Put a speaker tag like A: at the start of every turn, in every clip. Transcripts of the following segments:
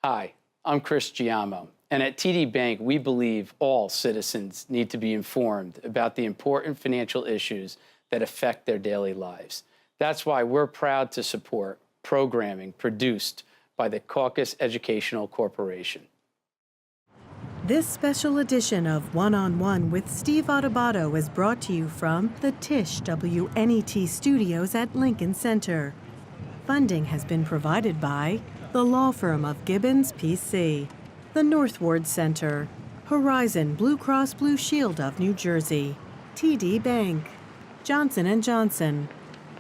A: Hi, I'm Chris Giamo, and at TD Bank, we believe all citizens need to be informed about the important financial issues that affect their daily lives. That's why we're proud to support programming produced by the Caucus Educational Corporation.
B: This special edition of One-on-One with Steve Adubato is brought to you from the Tisch WNET studios at Lincoln Center. Funding has been provided by the law firm of Gibbons PC, the Northward Center, Horizon Blue Cross Blue Shield of New Jersey, TD Bank, Johnson & Johnson,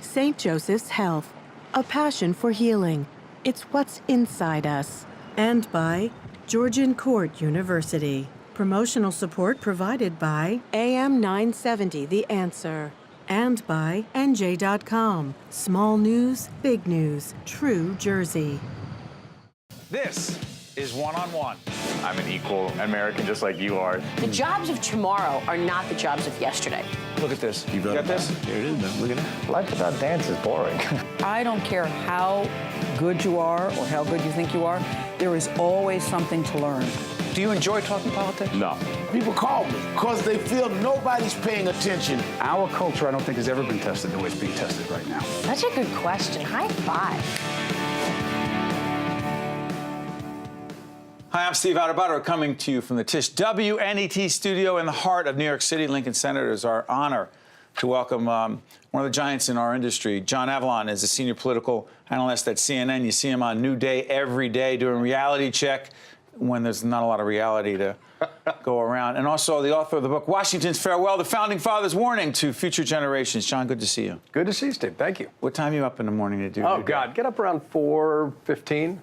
B: St. Joseph's Health, a passion for healing. It's what's inside us. And by Georgian Court University. Promotional support provided by AM 970 The Answer. And by NJ.com. Small news, big news, true Jersey.
C: This is One-on-One. I'm an equal American just like you are.
D: The jobs of tomorrow are not the jobs of yesterday.
C: Look at this. You got this?
E: Here it is, man. Look at that.
C: Life without dance is boring.
F: I don't care how good you are or how good you think you are, there is always something to learn.
C: Do you enjoy talking politics?
E: No.
G: People call me because they feel nobody's paying attention.
E: Our culture, I don't think, has ever been tested the way it's being tested right now.
D: Such a good question. High five.
C: Hi, I'm Steve Adubato, coming to you from the Tisch WNET studio in the heart of New York City. Lincoln Center. It is our honor to welcome one of the giants in our industry. John Avlon is a senior political analyst at CNN. You see him on New Day every day doing reality check when there's not a lot of reality to go around. And also the author of the book, Washington's Farewell, The Founding Fathers' Warning to Future Generations. John, good to see you.
H: Good to see you, Steve. Thank you.
C: What time are you up in the morning to do?
H: Oh, God. Get up around 4:15.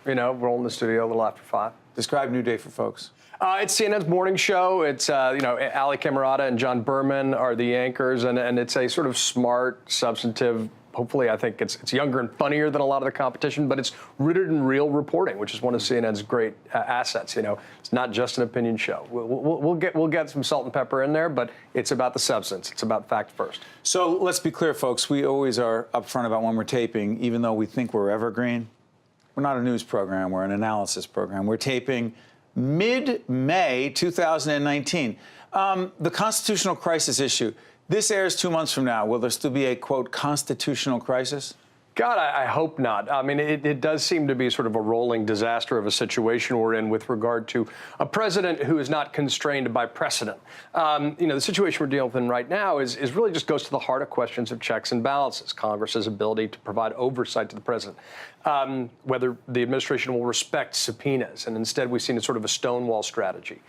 H: You know, roll in the studio a little after 5.
C: Describe New Day for folks.
H: It's CNN's morning show. It's, Ali Camerata and John Berman are the anchors, and it's a sort of smart, substantive, hopefully I think it's younger and funnier than a lot of the competition, but it's rooted in real reporting, which is one of CNN's great assets. You know, it's not just an opinion show. We'll get some salt and pepper in there, but it's about the substance. It's about fact first.
C: So let's be clear, folks. We always are upfront about when we're taping, even though we think we're evergreen. We're not a news program. We're an analysis program. We're taping mid-May 2019. The constitutional crisis issue. This airs 2 months from now. Will there still be a, quote, constitutional crisis?
H: God, I hope not. I mean, it does seem to be sort of a rolling disaster of a situation we're in with regard to a president who is not constrained by precedent. The situation we're dealing with right now is really just goes to the heart of questions of checks and balances, Congress's ability to provide oversight to the president, whether the administration will respect subpoenas, and instead we've seen a sort of a Stonewall strategy.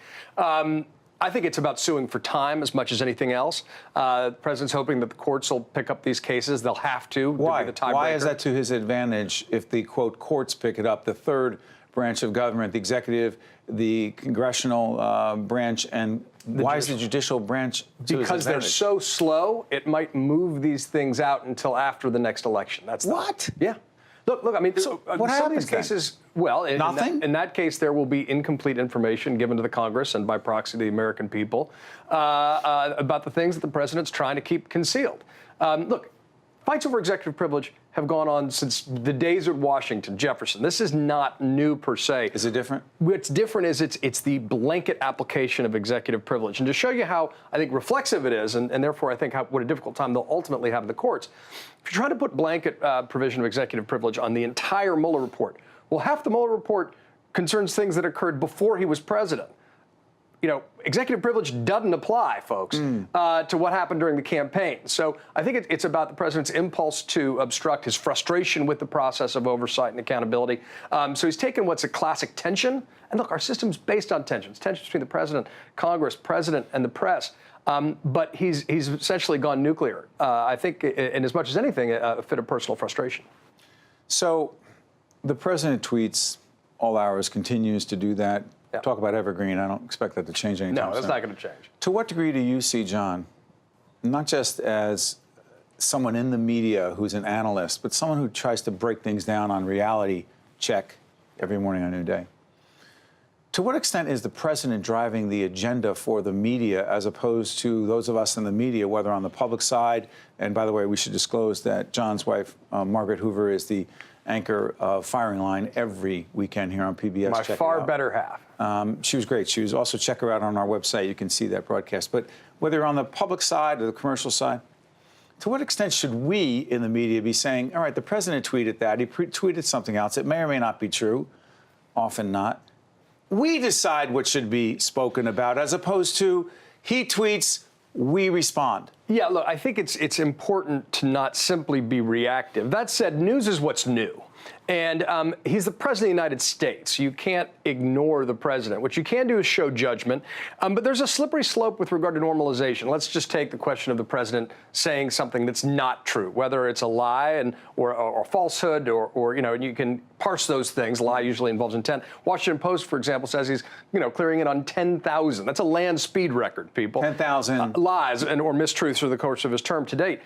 H: I think it's about suing for time as much as anything else. The president's hoping that the courts will pick up these cases. They'll have to.
C: Why?
H: To be the tiebreaker.
C: Why is that to his advantage if the, quote, courts pick it up, the third branch of government, the executive, the congressional branch, and why is the judicial branch to
H: because they're so slow, it might move these things out until after the next election. That's
C: what?
H: Yeah. Look, I mean,
C: so what
H: some of
C: happens
H: these cases, well,
C: nothing?
H: In that case, there will be incomplete information given to the Congress and by proxy to the American people about the things that the president's trying to keep concealed. Look, fights over executive privilege have gone on since the days of Washington, Jefferson. This is not new per se.
C: Is it different?
H: What's different is it's the blanket application of executive privilege. And to show you how, I think, reflexive it is, and therefore I think what a difficult time they'll ultimately have in the courts, if you're trying to put blanket provision of executive privilege on the entire Mueller report, well, half the Mueller report concerns things that occurred before he was president. You know, executive privilege doesn't apply, folks, to what happened during the campaign. So I think it's about the president's impulse to obstruct, his frustration with the process of oversight and accountability. So he's taken what's a classic tension. And look, our system's based on tensions between the president, Congress, president, and the press. But he's essentially gone nuclear, I think, in as much as anything, a fit of personal frustration.
C: So the president tweets all hours, continues to do that.
H: Yeah.
C: Talk about evergreen. I don't expect that to change anytime
H: No, that's
C: soon.
H: not going to change.
C: To what degree do you see, John, not just as someone in the media who's an analyst, but someone who tries to break things down on reality check every morning on a new day? To what extent is the president driving the agenda for the media as opposed to those of us in the media, whether on the public side, and by the way, we should disclose that John's wife, Margaret Hoover, is the anchor of Firing Line every weekend here on PBS.
H: My far better half.
C: She was great. She was also, check her out on our website. You can see that broadcast. But whether you're on the public side or the commercial side, to what extent should we in the media be saying, all right, the president tweeted that, he tweeted something else, it may or may not be true, often not. We decide what should be spoken about, as opposed to he tweets, we respond.
H: Yeah, look, I think it's important to not simply be reactive. That said, news is what's new. And he's the president of the United States. You can't ignore the president. What you can do is show judgment. But there's a slippery slope with regard to normalization. Let's just take the question of the president saying something that's not true, whether it's a lie or falsehood or and you can parse those things. Lie usually involves intent. Washington Post, for example, says he's clearing in on 10,000. That's a land speed record, people.
C: 10,000
H: lies or mistruths through the course of his term to date.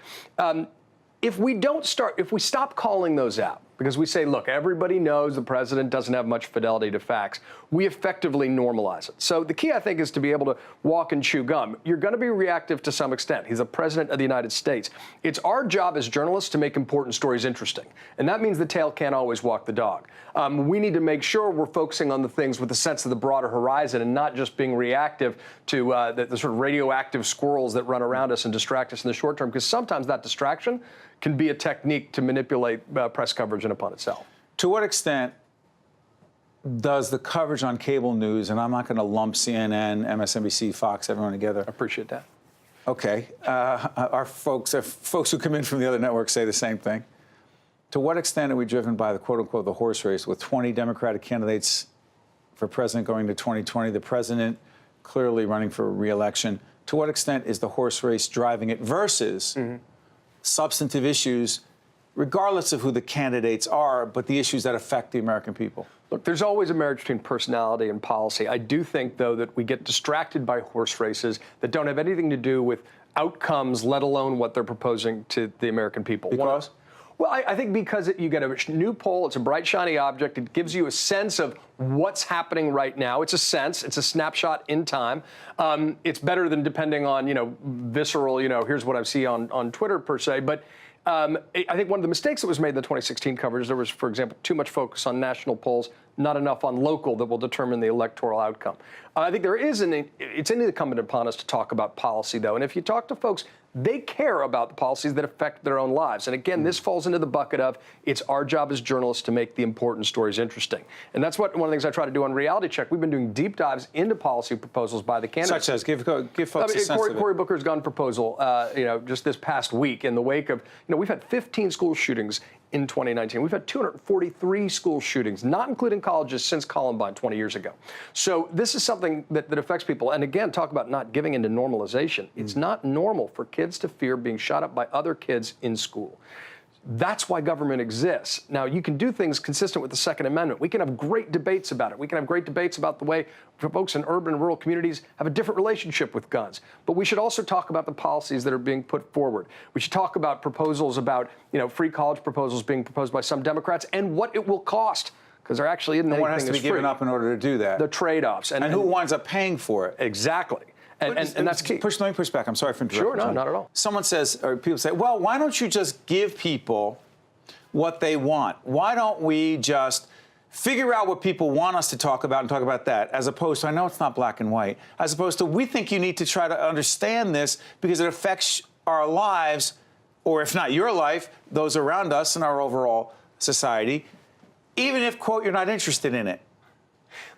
H: If we stop calling those out, because we say, look, everybody knows the president doesn't have much fidelity to facts, we effectively normalize it. So the key, I think, is to be able to walk and chew gum. You're going to be reactive to some extent. He's the president of the United States. It's our job as journalists to make important stories interesting. And that means the tail can't always walk the dog. We need to make sure we're focusing on the things with a sense of the broader horizon and not just being reactive to the sort of radioactive squirrels that run around us and distract us in the short term, because sometimes that distraction can be a technique to manipulate press coverage in upon itself.
C: To what extent does the coverage on cable news, and I'm not going to lump CNN, MSNBC, Fox, everyone together.
H: I appreciate that.
C: Okay. Our folks who come in from the other networks say the same thing. To what extent are we driven by the quote-unquote the horse race with 20 Democratic candidates for president going to 2020, the president clearly running for re-election? To what extent is the horse race driving it versus substantive issues, regardless of who the candidates are, but the issues that affect the American people?
H: Look, there's always a marriage between personality and policy. I do think, though, that we get distracted by horse races that don't have anything to do with outcomes, let alone what they're proposing to the American people.
C: Because?
H: Well, I think because you get a new poll, it's a bright, shiny object. It gives you a sense of what's happening right now. It's a sense. It's a snapshot in time. It's better than depending on, visceral, here's what I see on Twitter, per se. But I think one of the mistakes that was made in the 2016 coverage, there was, for example, too much focus on national polls, not enough on local that will determine the electoral outcome. I think it's incumbent upon us to talk about policy, though. And if you talk to folks, they care about the policies that affect their own lives. And again, this falls into the bucket of it's our job as journalists to make the important stories interesting. And that's one of the things I try to do on Reality Check. We've been doing deep dives into policy proposals by the candidates.
C: Such as, give folks a sense of it.
H: Cory Booker's gun proposal, just this past week in the wake of, we've had 15 school shootings in 2019. We've had 243 school shootings, not including colleges, since Columbine 20 years ago. So this is something that affects people. And again, talk about not giving into normalization. It's not normal for kids to fear being shot up by other kids in school. That's why government exists. Now, you can do things consistent with the Second Amendment. We can have great debates about it. We can have great debates about the way folks in urban and rural communities have a different relationship with guns. But we should also talk about the policies that are being put forward. We should talk about proposals about, free college proposals being proposed by some Democrats and what it will has to be
C: given up in order to do that.
H: The trade-offs.
C: And who winds up paying for it.
H: Exactly. And that's key.
C: Let me push back. I'm sorry for interrupting.
H: Sure, no, not at all.
C: Someone says, or people say, well, why don't you just give people what they want? Why don't we just figure out what people want us to talk about and talk about that, as opposed to, I know it's not black and white, as opposed to, we think you need to try to understand this because it affects our lives, or if not your life, those around us and our overall society, even if, quote, you're not interested in it.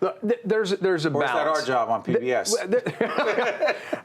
H: Look, there's a balance.
C: Or is that our job on PBS?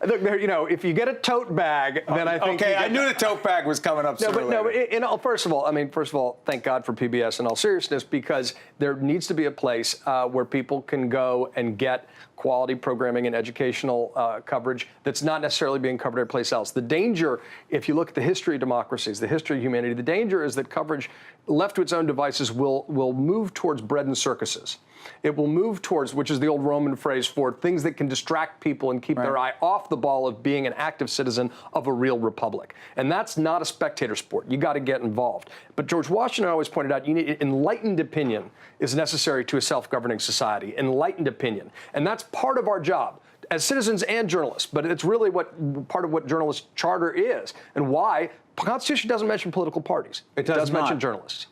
H: Look, if you get a tote bag, then I think.
C: Okay, I knew the tote bag was coming up sooner or later.
H: First of all, thank God for PBS in all seriousness, because there needs to be a place where people can go and get quality programming and educational coverage that's not necessarily being covered every place else. The danger, if you look at the history of democracies, the history of humanity, the danger is that coverage left to its own devices will move towards bread and circuses. It will move towards, which is the old Roman phrase for things that can distract people and keep their eye off the ball of being an active citizen of a real republic. And that's not a spectator sport. You got to get involved. But George Washington always pointed out, enlightened opinion is necessary to a self-governing society. Enlightened opinion. And that's part of our job as citizens and journalists. But it's really part of what journalist charter is, and why the Constitution doesn't mention political parties. It does mention journalists.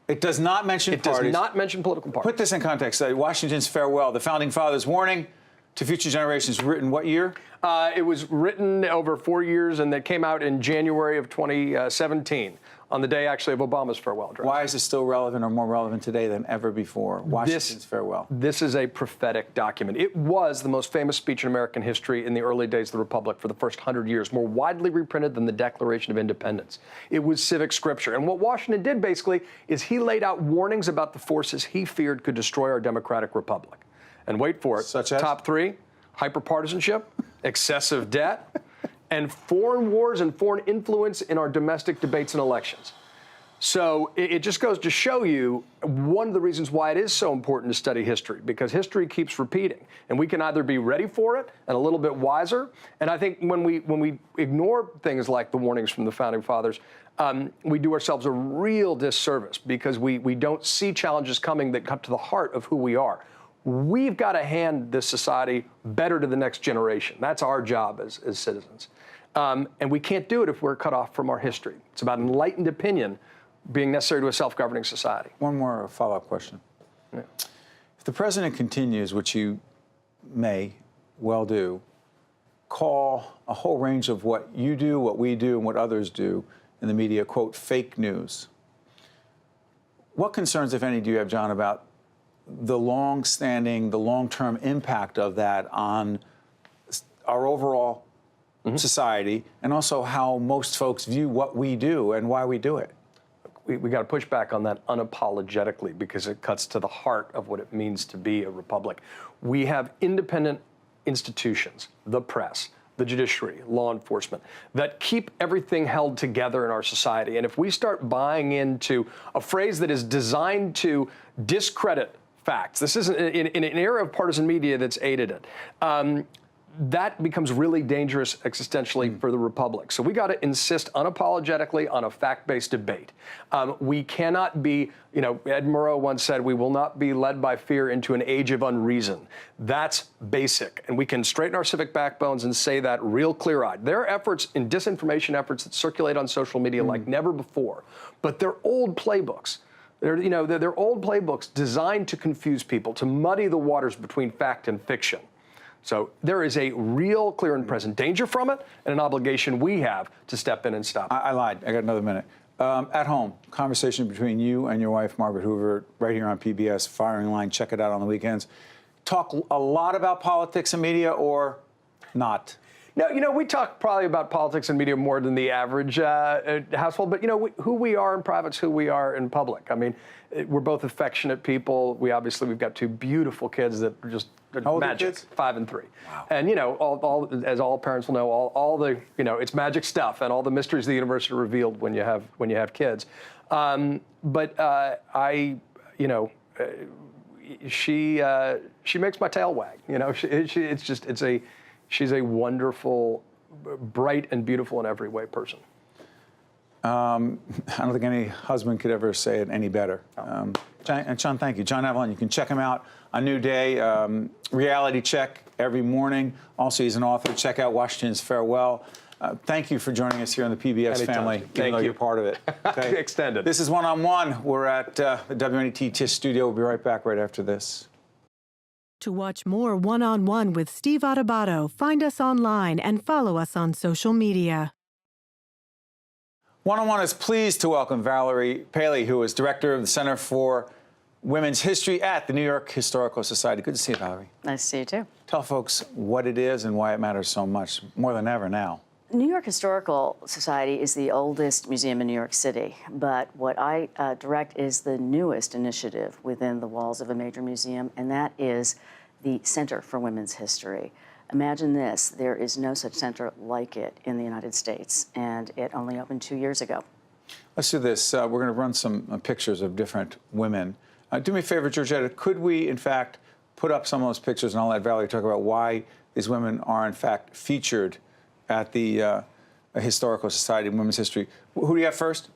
C: It does not mention
H: It
C: parties.
H: does not mention political parties.
C: Put this in context. Washington's farewell, the Founding Fathers' warning to future generations, written what year?
H: It was written over 4 years, and it came out in January of 2017, on the day, actually, of Obama's farewell address.
C: Why is it still relevant or more relevant today than ever before? Washington's farewell.
H: This is a prophetic document. It was the most famous speech in American history in the early days of the Republic for the first 100 years, more widely reprinted than the Declaration of Independence. It was civic scripture. And what Washington did, basically, is he laid out warnings about the forces he feared could destroy our democratic republic. And wait for it.
C: Such as?
H: Top three: hyperpartisanship, excessive debt, and foreign wars and foreign influence in our domestic debates and elections. So it just goes to show you one of the reasons why it is so important to study history, because history keeps repeating, and we can either be ready for it and a little bit wiser. And I think when we ignore things like the warnings from the Founding Fathers, we do ourselves a real disservice, because we don't see challenges coming that come to the heart of who we are. We've got to hand this society better to the next generation. That's our job as citizens. And we can't do it if we're cut off from our history. It's about enlightened opinion being necessary to a self-governing society.
C: One more follow-up question. Yeah. If the president continues, which you may well do, call a whole range of what you do, what we do, and what others do in the media, quote, fake news, what concerns, if any, do you have, John, about the long-standing, the long-term impact of that on our overall society, and also how most folks view what we do and why we do it?
H: We got to push back on that unapologetically, because it cuts to the heart of what it means to be a republic. We have independent institutions, the press, the judiciary, law enforcement, that keep everything held together in our society. And if we start buying into a phrase that is designed to discredit facts, this isn't in an era of partisan media that's aided it, that becomes really dangerous existentially for the republic. So we got to insist unapologetically on a fact-based debate. We cannot be, Ed Murrow once said, we will not be led by fear into an age of unreason. That's basic. And we can straighten our civic backbones and say that real clear-eyed. There are efforts in disinformation efforts that circulate on social media like never before, but they're old playbooks. They're old playbooks designed to confuse people, to muddy the waters between fact and fiction. So there is a real, clear and present danger from it, and an obligation we have to step in and stop it.
C: I lied. I got another minute. At home, conversation between you and your wife, Margaret Hoover, right here on PBS, Firing Line. Check it out on the weekends. Talk a lot about politics and media, or not?
H: No, we talk probably about politics and media more than the average household, but, who we are in private is who we are in public. I mean, we're both affectionate people. We've got two beautiful kids that are just magic, 5 and 3. Wow. And, all as all parents will know, all the, it's magic stuff, and all the mysteries of the universe are revealed when you have kids. She makes my tail wag. She's a wonderful, bright and beautiful in every way person.
C: I don't think any husband could ever say it any better. John, thank you. John Avlon, you can check him out on New Day, Reality Check every morning. Also, he's an author. Check out Washington's Farewell. Thank you for joining us here on the PBS
H: Anytime.
C: family, even though you're part of it. Okay?
H: Extended.
C: This is One-on-One. We're at the WNET Tisch studio. We'll be right back right after this.
B: To watch more One-on-One with Steve Adubato, find us online and follow us on social media.
C: One-on-One is pleased to welcome Valerie Paley, who is director of the Center for Women's History at the New York Historical Society. Good to see you, Valerie.
I: Nice to see you, too.
C: Tell folks what it is and why it matters so much, more than ever now.
I: New York Historical Society is the oldest museum in New York City, but what I direct is the newest initiative within the walls of a major museum, and that is the Center for Women's History. Imagine this, there is no such center like it in the United States, and it only opened 2 years ago.
C: Let's do this. We're going to run some pictures of different women. Do me a favor, Georgetta, could we, in fact, put up some of those pictures, and I'll let Valerie talk about why these women are, in fact, featured at the Historical Society of Women's History. Who do you have first?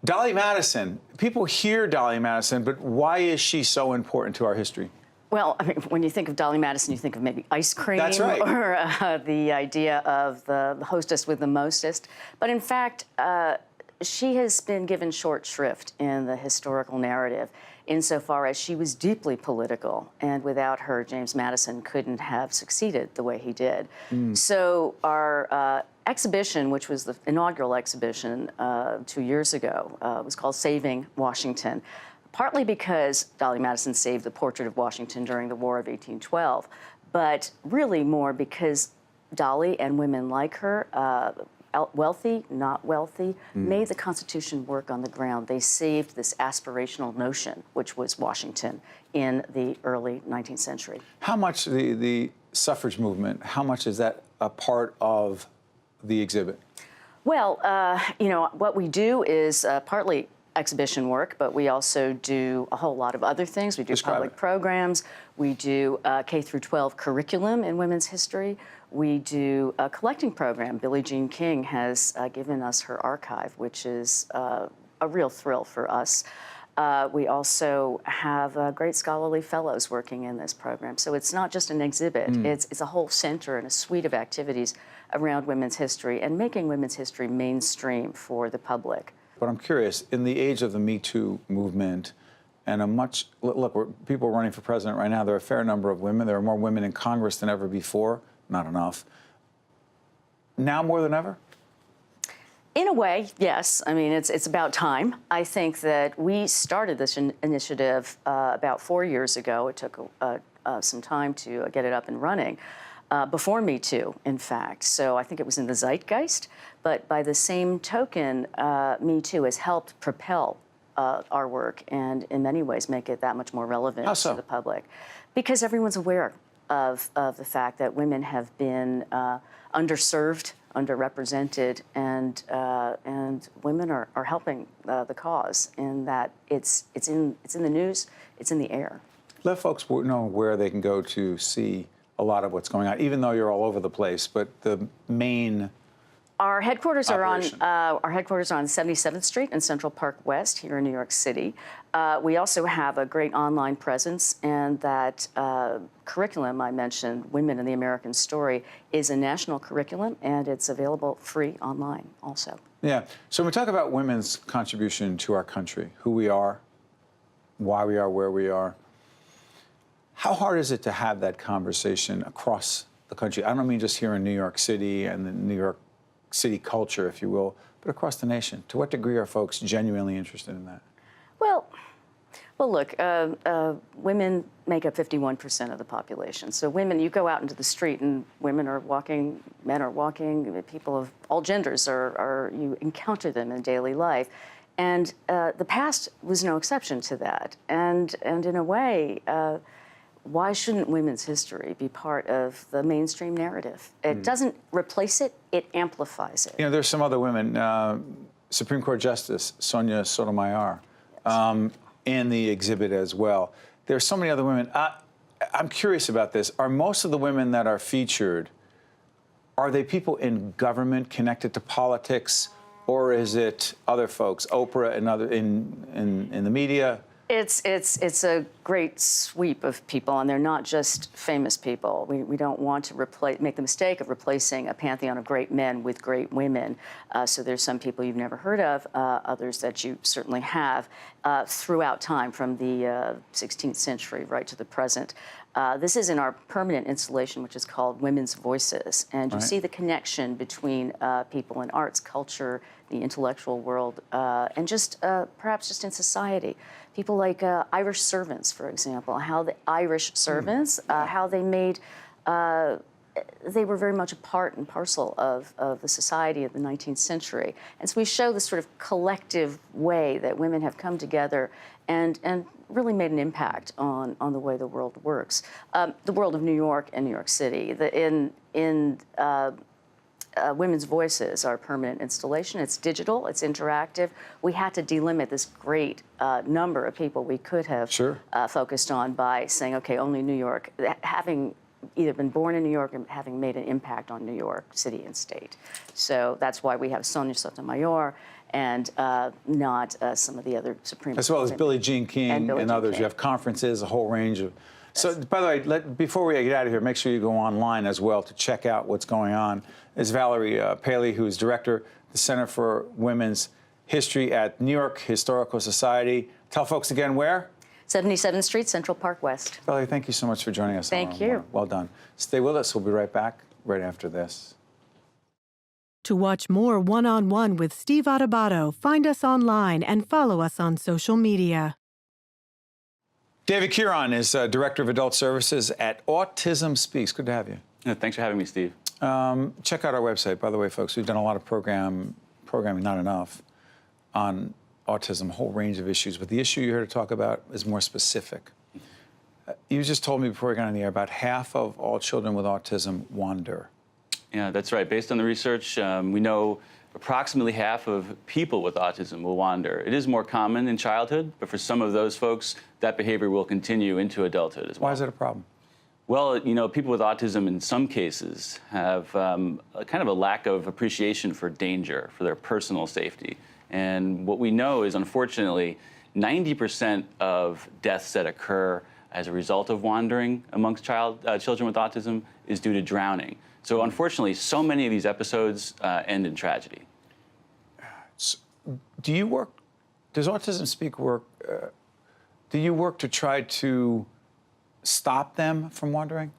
C: Dolly Madison. People hear Dolly Madison, but why is she so important to our history?
I: Well, I mean, when you think of Dolly Madison, you think of maybe ice cream.
C: That's right.
I: Or the idea of the hostess with the mostest. But in fact, she has been given short shrift in the historical narrative insofar as she was deeply political, and without her, James Madison couldn't have succeeded the way he did. So our exhibition, which was the inaugural exhibition 2 years ago, was called Saving Washington, partly because Dolly Madison saved the portrait of Washington during the War of 1812, but really more because Dolly and women like her, wealthy, not wealthy, made the Constitution work on the ground. They saved this aspirational notion, which was Washington in the early 19th century.
C: How much the suffrage movement, how much is that a part of the exhibit?
I: Well, you know, what we do is partly exhibition work, but we also do a whole lot of other things. We do public programs. We do K through 12 curriculum in women's history. We do a collecting program. Billie Jean King has given us her archive, which is a real thrill for us. We also have great scholarly fellows working in this program. So it's not just an exhibit. It's a whole center and a suite of activities around women's history and making women's history mainstream for the public.
C: But I'm curious, in the age of the Me Too movement, and people are running for president right now, there are a fair number of women. There are more women in Congress than ever before. Not enough. Now more than ever?
I: In a way, yes. I mean, it's about time. I think that we started this initiative about 4 years ago. It took some time to get it up and running, before Me Too, in fact. So I think it was in the zeitgeist. But by the same token, Me Too has helped propel our work and in many ways make it that much more relevant to the public. Because everyone's aware of the fact that women have been underserved, underrepresented, and women are helping the cause in that it's in the news, it's in the air.
C: Let folks know where they can go to see a lot of what's going on, even though you're all over the place, but the main
I: Our headquarters
C: operation.
I: are on 77th Street in Central Park West here in New York City. We also have a great online presence, and that curriculum I mentioned, Women in the American Story, is a national curriculum, and it's available free online also.
C: Yeah. So when we talk about women's contribution to our country, who we are, why we are where we are, how hard is it to have that conversation across the country? I don't mean just here in New York City and the New York City culture, if you will, but across the nation. To what degree are folks genuinely interested in that?
I: Well, look, women make up 51% of the population. So women, you go out into the street and women are walking, men are walking, people of all genders you encounter them in daily life. And the past was no exception to that. And in a way, why shouldn't women's history be part of the mainstream narrative? It doesn't replace it, it amplifies it.
C: You know, there's some other women, Supreme Court Justice Sonia Sotomayor, in the exhibit as well. There's so many other women. I'm curious about this. Are most of the women that are featured, are they people in government connected to politics, or is it other folks, Oprah and other in the media?
I: It's a great sweep of people, and they're not just famous people. We don't want to make the mistake of replacing a pantheon of great men with great women. So there's some people you've never heard of, others that you certainly have throughout time, from the 16th century right to the present. This is in our permanent installation, which is called Women's Voices. And you see the connection between people in arts, culture, the intellectual world, and just perhaps just in society. People like Irish servants, for example, how the Irish servants, how they made, they were very much a part and parcel of the society of the 19th century. And so we show this sort of collective way that women have come together and really made an impact on the way the world works. The world of New York and New York City. Women's Voices, our permanent installation. It's digital, it's interactive. We had to delimit this great number of people we could have focused on by saying, okay, only New York, having either been born in New York or having made an impact on New York City and state. So that's why we have Sonia Sotomayor and not some of the other Supreme Court.
C: As well as Billie Jean King and others. You have conferences, a whole range of. So, by the way, before we get out of here, make sure you go online as well to check out what's going on. It's Valerie Paley, who is director of the Center for Women's History at New York Historical Society. Tell folks again where?
I: 77th Street, Central Park West.
C: Valerie, thank you so much for joining us.
I: Thank you.
C: Well done. Stay with us. We'll be right back right after this.
B: To watch more One-on-One with Steve Adubato, find us online and follow us on social media.
C: David Kearon is Director of Adult Services at Autism Speaks. Good to have you.
J: Yeah, thanks for having me, Steve.
C: Check out our website, by the way, folks. We've done a lot of programming, not enough, on autism, a whole range of issues. But the issue you're here to talk about is more specific. You just told me before we got on the air about half of all children with autism wander.
J: Yeah, that's right. Based on the research, we know approximately half of people with autism will wander. It is more common in childhood, but for some of those folks, that behavior will continue into adulthood as well.
C: Why is it a problem?
J: Well, you know, people with autism in some cases have kind of a lack of appreciation for danger, for their personal safety. And what we know is, unfortunately, 90% of deaths that occur as a result of wandering amongst children with autism is due to drowning. So unfortunately, so many of these episodes end in tragedy.
C: So, does Autism Speak work, do you work to try to stop them from wandering?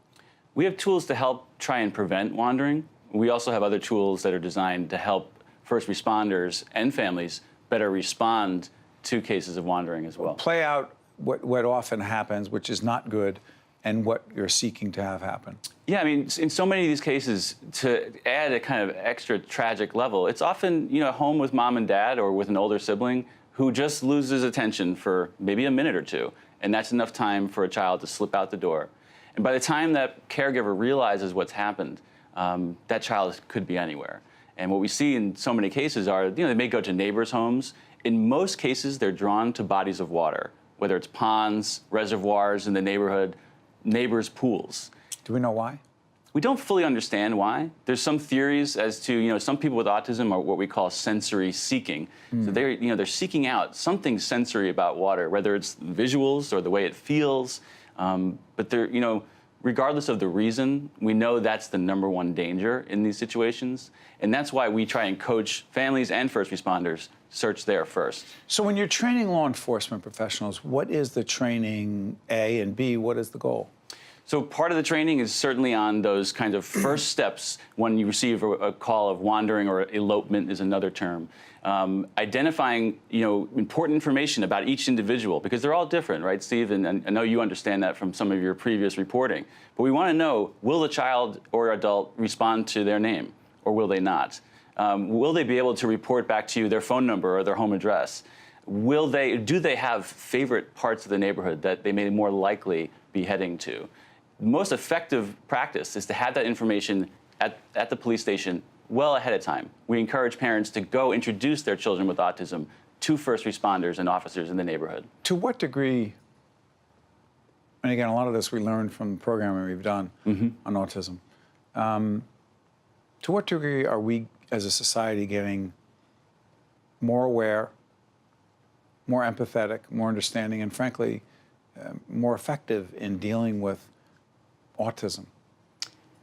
J: We have tools to help try and prevent wandering. We also have other tools that are designed to help first responders and families better respond to cases of wandering as well.
C: Play out what often happens, which is not good, and what you're seeking to have happen.
J: Yeah, I mean, in so many of these cases, to add a kind of extra tragic level, it's often, you know, home with mom and dad or with an older sibling who just loses attention for maybe a minute or two, and that's enough time for a child to slip out the door. And by the time that caregiver realizes what's happened, that child could be anywhere. And what we see in so many cases are, you know, they may go to neighbors' homes. In most cases, they're drawn to bodies of water, whether it's ponds, reservoirs in the neighborhood, neighbors' pools.
C: Do we know why?
J: We don't fully understand why. There's some theories as to, you know, some people with autism are what we call sensory seeking. So they're seeking out something sensory about water, whether it's visuals or the way it feels. But they're, you know, regardless of the reason, we know that's the #1 danger in these situations. And that's why we try and coach families and first responders search there first.
C: So when you're training law enforcement professionals, what is the training, A, and B, what is the goal?
J: So part of the training is certainly on those kinds of first steps when you receive a call of wandering, or elopement is another term. Identifying, you know, important information about each individual, because they're all different, right, Steve? And I know you understand that from some of your previous reporting. But we want to know, will the child or adult respond to their name, or will they not? Will they be able to report back to you their phone number or their home address? Do they have favorite parts of the neighborhood that they may more likely be heading to? The most effective practice is to have that information at the police station well ahead of time. We encourage parents to go introduce their children with autism to first responders and officers in the neighborhood.
C: To what degree, and again, a lot of this we learned from the programming we've done on autism, to what degree are we as a society getting more aware, more empathetic, more understanding, and frankly, more effective in dealing with autism?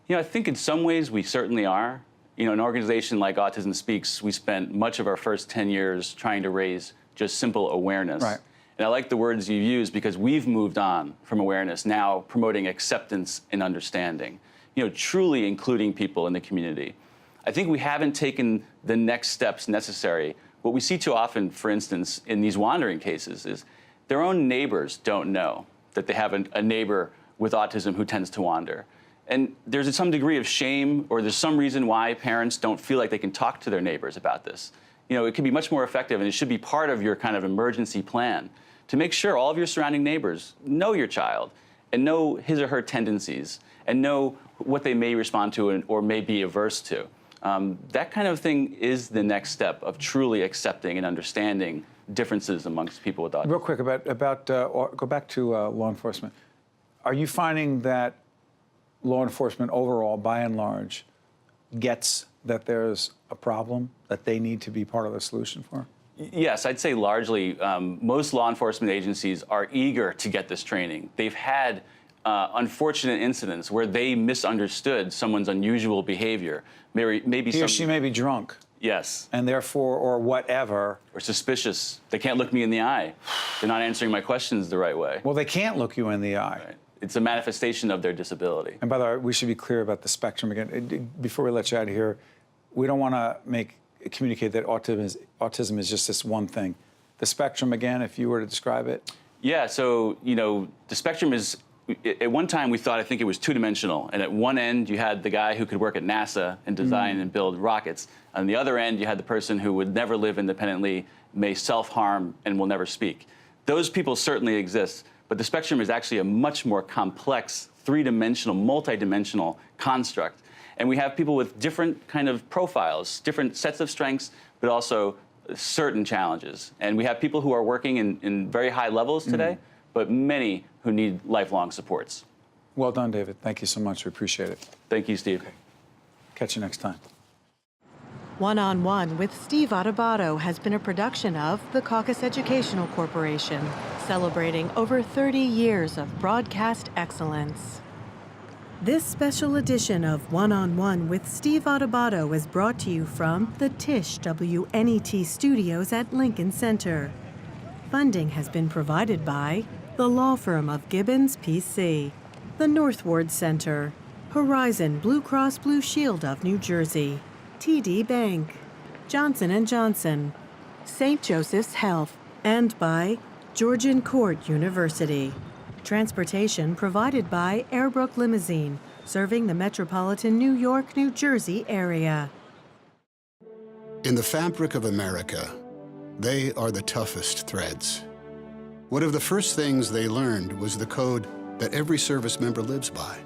J: You know, I think in some ways we certainly are. You know, an organization like Autism Speaks, we spent much of our first 10 years trying to raise just simple awareness.
C: Right.
J: And I like the words you use, because we've moved on from awareness, now promoting acceptance and understanding, you know, truly including people in the community. I think we haven't taken the next steps necessary. What we see too often, for instance, in these wandering cases is their own neighbors don't know that they have a neighbor with autism who tends to wander. And there's some degree of shame, or there's some reason why parents don't feel like they can talk to their neighbors about this. You know, it can be much more effective, and it should be part of your kind of emergency plan to make sure all of your surrounding neighbors know your child and know his or her tendencies and know what they may respond to or may be averse to. That kind of thing is the next step of truly accepting and understanding differences amongst people with autism.
C: Real quick, go back to law enforcement. Are you finding that law enforcement overall, by and large, gets that there's a problem that they need to be part of the solution for?
J: Yes, I'd say largely most law enforcement agencies are eager to get this training. They've had unfortunate incidents where they misunderstood someone's unusual behavior. Maybe
C: he or she may be drunk.
J: Yes.
C: And therefore, or whatever.
J: Or suspicious. They can't look me in the eye. They're not answering my questions the right way.
C: Well, they can't look you in the eye.
J: Right. It's a manifestation of their disability.
C: And by the way, we should be clear about the spectrum again. Before we let you out of here, we don't want to communicate that autism is just this one thing. The spectrum, again, if you were to describe it?
J: Yeah, so, the spectrum is, at one time we thought, I think it was two-dimensional. And at one end, you had the guy who could work at NASA and design and build rockets. On the other end, you had the person who would never live independently, may self-harm, and will never speak. Those people certainly exist. But the spectrum is actually a much more complex, three-dimensional, multi-dimensional construct. And we have people with different kind of profiles, different sets of strengths, but also certain challenges. And we have people who are working in very high levels today, but many who need lifelong supports.
C: Well done, David. Thank you so much. We appreciate it.
J: Thank you, Steve.
C: Okay. Catch you next time.
B: One-on-One with Steve Adubato has been a production of the Caucus Educational Corporation, celebrating over 30 years of broadcast excellence. This special edition of One-on-One with Steve Adubato is brought to you from the Tisch WNET studios at Lincoln Center. Funding has been provided by the law firm of Gibbons PC, the Northward Center, Horizon Blue Cross Blue Shield of New Jersey, TD Bank, Johnson & Johnson, St. Joseph's Health, and by Georgian Court University. Transportation provided by Airbrook Limousine, serving the metropolitan New York, New Jersey area.
K: In the fabric of America, they are the toughest threads. One of the first things they learned was the code that every service member lives by: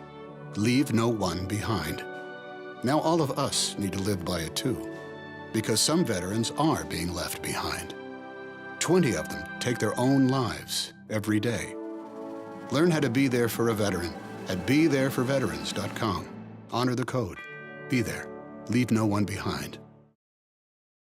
K: leave no one behind. Now all of us need to live by it too, because some veterans are being left behind. 20 of them take their own lives every day. Learn how to be there for a veteran at BeThereForVeterans.com. Honor the code. Be there. Leave no one behind.